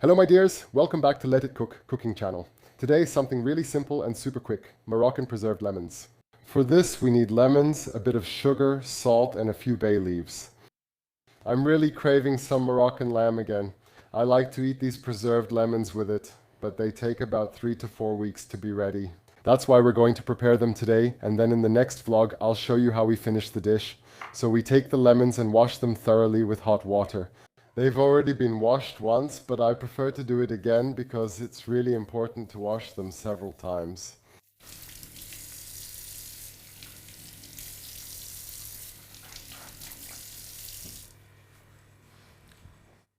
Hello my dears, welcome back to Let It Cook cooking channel. Today something really simple and super quick, Moroccan preserved lemons. For this we need lemons, a bit of sugar, salt and a few bay leaves. I'm really craving some Moroccan lamb again. I like to eat these preserved lemons with it, but they take about 3 to 4 weeks to be ready. That's why we're going to prepare them today, and then in the next vlog I'll show you how we finish the dish. So we take the lemons and wash them thoroughly with hot water. They've already been washed once, but I prefer to do it again because it's really important to wash them several times.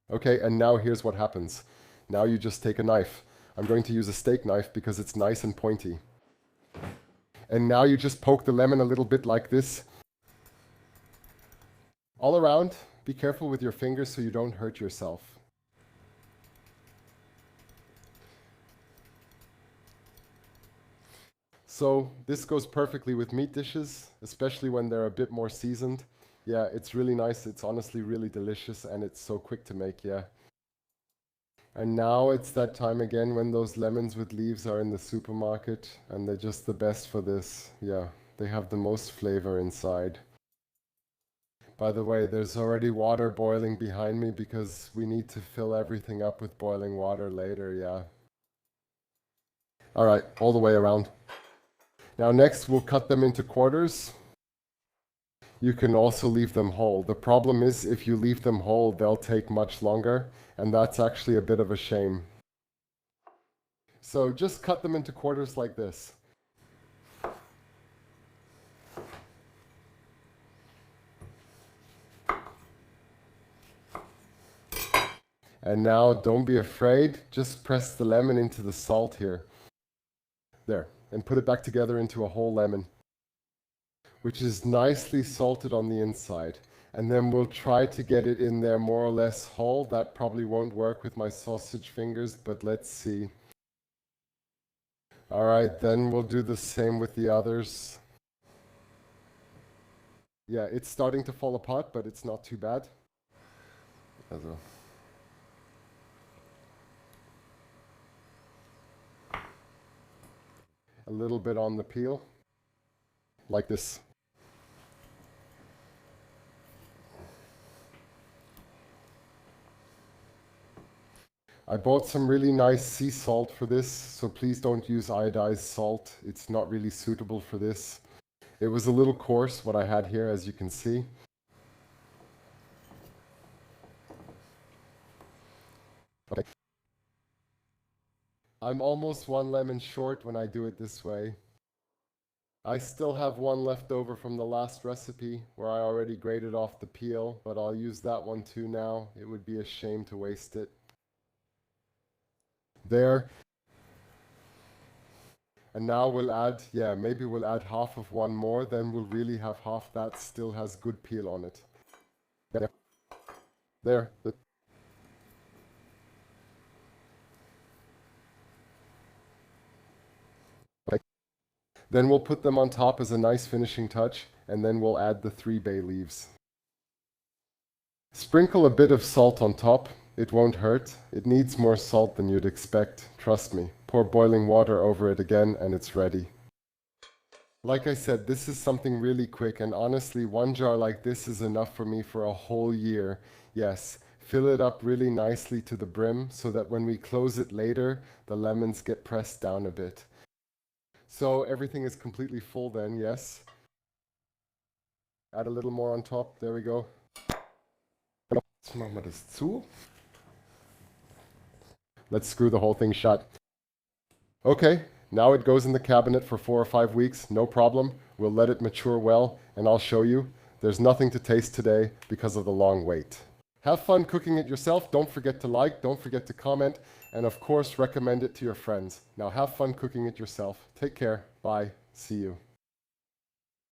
Okay, and now here's what happens. Now you just take a knife. I'm going to use a steak knife because it's nice and pointy. And now you just poke the lemon a little bit like this. All around. Be careful with your fingers so you don't hurt yourself. So this goes perfectly with meat dishes, especially when they're a bit more seasoned. Yeah, it's really nice. It's honestly really delicious and it's so quick to make, yeah. And now it's that time again when those lemons with leaves are in the supermarket and they're just the best for this. Yeah, they have the most flavor inside. By the way, there's already water boiling behind me because we need to fill everything up with boiling water later, yeah. All right, all the way around. Now next we'll cut them into quarters. You can also leave them whole. The problem is if you leave them whole, they'll take much longer, and that's actually a bit of a shame. So just cut them into quarters like this. And now don't be afraid, just press the lemon into the salt here. There, and put it back together into a whole lemon, which is nicely salted on the inside. And then we'll try to get it in there more or less whole. That probably won't work with my sausage fingers, but let's see. All right, then we'll do the same with the others. Yeah, it's starting to fall apart, but it's not too bad. Also. A little bit on the peel, like this. I bought some really nice sea salt for this, so please don't use iodized salt. It's not really suitable for this. It was a little coarse, what I had here, as you can see. Okay. I'm almost 1 lemon short when I do it this way. I still have one left over from the last recipe where I already grated off the peel, but I'll use that one too now. It would be a shame to waste it. There. And now we'll add, yeah, maybe we'll add half of one more, then we'll really have half that still has good peel on it. There. There. Okay. Then we'll put them on top as a nice finishing touch, and then we'll add the 3 bay leaves. Sprinkle a bit of salt on top. It won't hurt. It needs more salt than you'd expect, trust me. Pour boiling water over it again and it's ready. Like I said, this is something really quick, and honestly, 1 jar like this is enough for me for a whole year. Yes, fill it up really nicely to the brim so that when we close it later, the lemons get pressed down a bit. So everything is completely full then, yes. Add a little more on top, there we go. Jetzt machen wir das zu. Let's screw the whole thing shut. Okay, now it goes in the cabinet for 4 or 5 weeks, no problem. We'll let it mature well, and I'll show you. There's nothing to taste today because of the long wait. Have fun cooking it yourself. Don't forget to like, don't forget to comment, and of course recommend it to your friends. Now have fun cooking it yourself. Take care. Bye. See you.